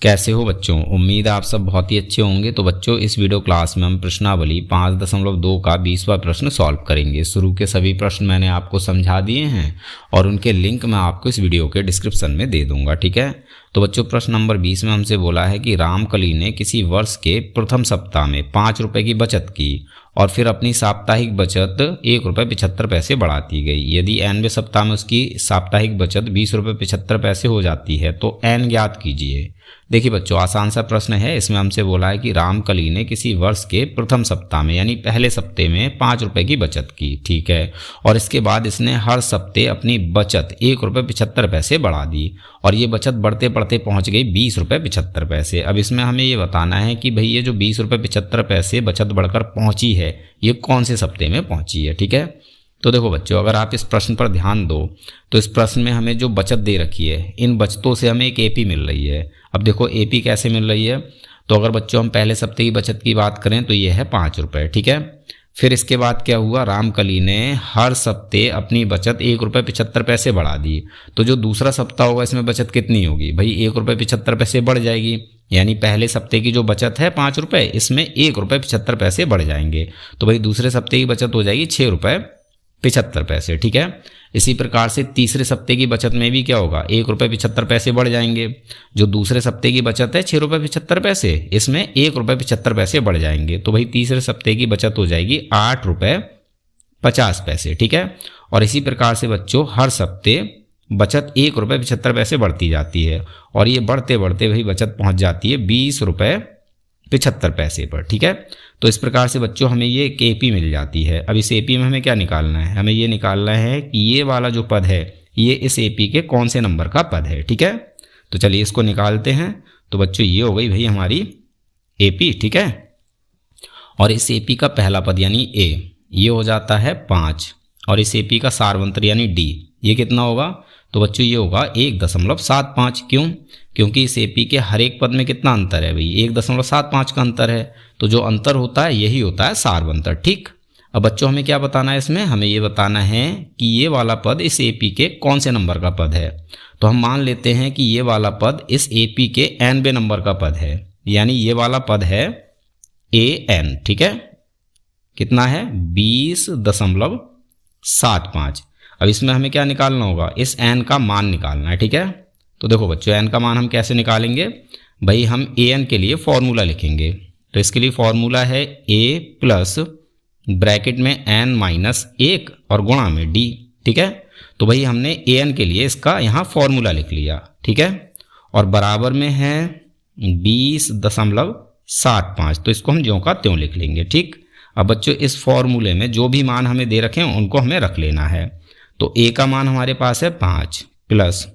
कैसे हो बच्चों। उम्मीद है आप सब बहुत ही अच्छे होंगे। तो बच्चों इस वीडियो क्लास में हम प्रश्नावली 5.2 का 20वां प्रश्न सॉल्व करेंगे। शुरू के सभी प्रश्न मैंने आपको समझा दिए हैं और उनके लिंक मैं आपको इस वीडियो के डिस्क्रिप्शन में दे दूंगा, ठीक है। तो बच्चों प्रश्न नंबर 20 में हमसे बोला है कि रामकली ने किसी वर्ष के प्रथम सप्ताह में 5 रुपये की बचत की और फिर अपनी साप्ताहिक बचत ₹1.75 बढ़ाती गई। यदि nवें सप्ताह में उसकी साप्ताहिक बचत ₹20.75 हो जाती है तो n ज्ञात कीजिए। देखिए बच्चों आसान सा प्रश्न है। इसमें हमसे बोला है कि रामकली ने किसी वर्ष के प्रथम सप्ताह में यानी पहले सप्ते में 5 रुपये की बचत की, ठीक है। और इसके बाद इसने हर सप्ते अपनी बचत ₹1.75 बढ़ा दी और ये बचत बढ़ते बढ़ते पहुंच गई ₹20.75। अब इसमें हमें ये बताना है कि भाई ये जो ₹20.75 बचत बढ़कर पहुंची है ये कौन से सप्ते में पहुंची है, ठीक है। तो देखो बच्चों अगर आप इस प्रश्न पर ध्यान दो तो इस प्रश्न में हमें जो बचत दे रखी है इन बचतों से हमें एक एपी मिल रही है। अब देखो एपी कैसे मिल रही है, तो अगर बच्चों हम पहले सप्ते की बचत की बात करें तो ये है 5 रुपये, ठीक है। फिर इसके बाद क्या हुआ, रामकली ने हर सप्ते अपनी बचत ₹1.75 बढ़ा दी। तो जो दूसरा सप्ताह होगा इसमें बचत कितनी होगी भाई, ₹1.75 बढ़ जाएगी। यानी पहले सप्ते की जो बचत है 5 रुपये इसमें ₹1.75 बढ़ जाएंगे। तो भाई दूसरे सप्ते की बचत हो जाएगी ₹6.75, ठीक है। इसी प्रकार से तीसरे सप्ते की बचत में भी क्या होगा, ₹1.75 बढ़ जाएंगे। जो दूसरे सप्ते की बचत है ₹6.75 इसमें ₹1.75 बढ़ जाएंगे। तो भाई तीसरे सप्ते की बचत हो जाएगी ₹8.50, ठीक है। और इसी प्रकार से बच्चों हर सप्ते बचत ₹1.75 बढ़ती जाती है और ये बढ़ते बढ़ते भाई बचत पहुंच जाती है ₹20.75 पर, ठीक है। तो इस प्रकार से बच्चों हमें ये एक एपी मिल जाती है। अब इस एपी में हमें क्या निकालना है, हमें ये निकालना है कि ये वाला जो पद है ये इस एपी के कौन से नंबर का पद है, ठीक है। तो चलिए इसको निकालते हैं। तो बच्चों ये हो गई भाई हमारी एपी, ठीक है। और इस एपी का पहला पद यानी ए ये हो जाता है 5 और इस एपी का सारवंतर यानी डी ये कितना होगा, तो बच्चों ये होगा 1.75। क्यों, क्योंकि इस एपी के हर एक पद में कितना अंतर है भाई, 1.75 का अंतर है। तो जो अंतर होता है यही होता है सारवंतर, ठीक। अब बच्चों हमें क्या बताना है इसमें, हमें ये बताना है कि ये वाला पद इस एपी के कौन से नंबर का पद है। तो हम मान लेते हैं कि ये वाला पद इस एपी के nवें नंबर का पद है, यानी ये वाला पद है an, ठीक है। कितना है 20.75। अब इसमें हमें क्या निकालना होगा, इस n का मान निकालना है, ठीक है। तो देखो बच्चों n का मान हम कैसे निकालेंगे भाई, हम an के लिए फॉर्मूला लिखेंगे। तो इसके लिए फॉर्मूला है a प्लस ब्रैकेट में n-1 और गुणा में d, ठीक है। तो भाई हमने an के लिए इसका यहाँ फॉर्मूला लिख लिया, ठीक है। और बराबर में है 20.75। तो इसको हम ज्यों का त्यों लिख लेंगे, ठीक। अब बच्चों इस फॉर्मूले में जो भी मान हमें दे रखे हैं उनको हमें रख लेना है। तो a का मान हमारे पास है 5 प्लस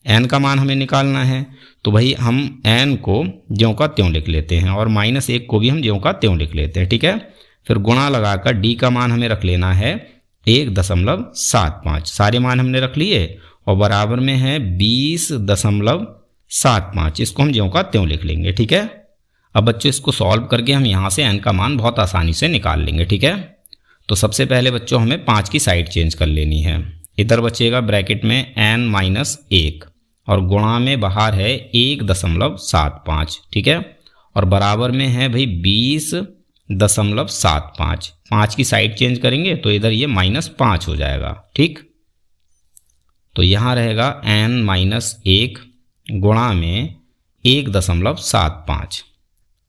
n का मान हमें निकालना है। तो भाई हम n को ज्यों का त्यों लिख लेते हैं और -1 को भी हम ज्यों का त्यों लिख लेते हैं, ठीक है। फिर गुणा लगाकर d का मान हमें रख लेना है 1.75। सारे मान हमने रख लिए और बराबर में है 20.75। इसको हम ज्यों का त्यों लिख लेंगे, ठीक है। अब बच्चों इसको सॉल्व करके हम यहाँ से n का मान बहुत आसानी से निकाल लेंगे, ठीक है। तो सबसे पहले बच्चों हमें 5 की साइड चेंज कर लेनी है। इधर बचेगा ब्रैकेट में n-1 और गुणा में बाहर है 1.75, ठीक है। और बराबर में है भाई 20.75। 5 की साइड चेंज करेंगे तो इधर ये -5 हो जाएगा, ठीक। तो यहाँ रहेगा n-1 गुणा में 1.75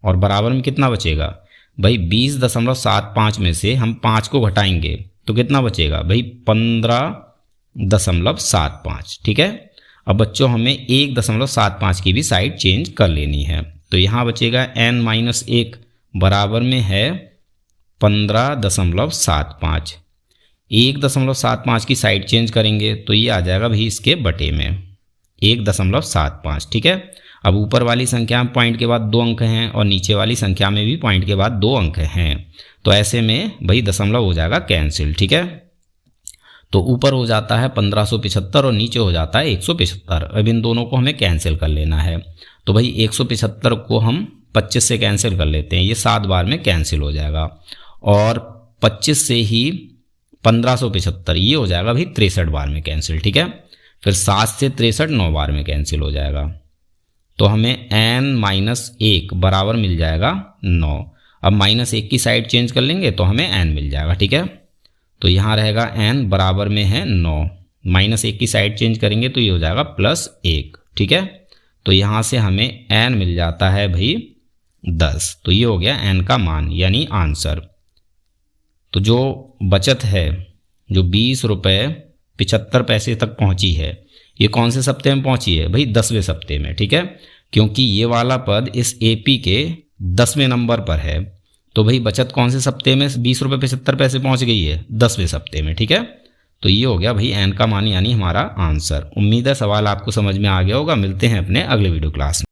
और बराबर में कितना बचेगा भाई 20.75 में से हम 5 को घटाएंगे तो कितना बचेगा भाई 15.75, ठीक है। अब बच्चों हमें 1.75 की भी साइड चेंज कर लेनी है। तो यहाँ बचेगा n-1 बराबर में है 15.75। 1.75 की साइड चेंज करेंगे तो ये आ जाएगा भाई इसके बटे में 1.75, ठीक है। अब ऊपर वाली संख्या में पॉइंट के बाद 2 अंक हैं और नीचे वाली संख्या में भी पॉइंट के बाद 2 अंक हैं। तो ऐसे में भाई दशमलव हो जाएगा कैंसिल, ठीक है। तो ऊपर हो जाता है 1575 और नीचे हो जाता है 175। अब इन दोनों को हमें कैंसिल कर लेना है। तो भाई 175 को हम 25 से कैंसिल कर लेते हैं, ये 7 बार में कैंसिल हो जाएगा। और 25 से ही 1575 ये हो जाएगा भाई 63 बार में कैंसिल, ठीक है। फिर 7 से 63 9 बार में कैंसिल हो जाएगा। तो हमें n-1 बराबर मिल जाएगा 9। अब -1 की साइड चेंज कर लेंगे तो हमें n मिल जाएगा, ठीक है। तो यहाँ रहेगा n बराबर में है 9, -1 की साइड चेंज करेंगे तो ये हो जाएगा +1, ठीक है। तो यहाँ से हमें n मिल जाता है भाई 10। तो ये हो गया n का मान यानी आंसर। तो जो बचत है जो 20 रुपये 75 पैसे तक पहुँची है, ये कौन से सप्ते में पहुँची है भाई? 10वें सप्ते में, ठीक है। क्योंकि ये वाला पद इस AP के 10वें नंबर पर है, तो भाई बचत कौन से सप्ते में 20 रुपये 75 पैसे पहुँच गई है? 10वें सप्ते में, ठीक है। तो ये हो गया भाई n का मान यानी हमारा आंसर। उम्मीद है सवाल आपको समझ में आ गया होगा। मिलते हैं अपने अगले वीडियो क्लास में।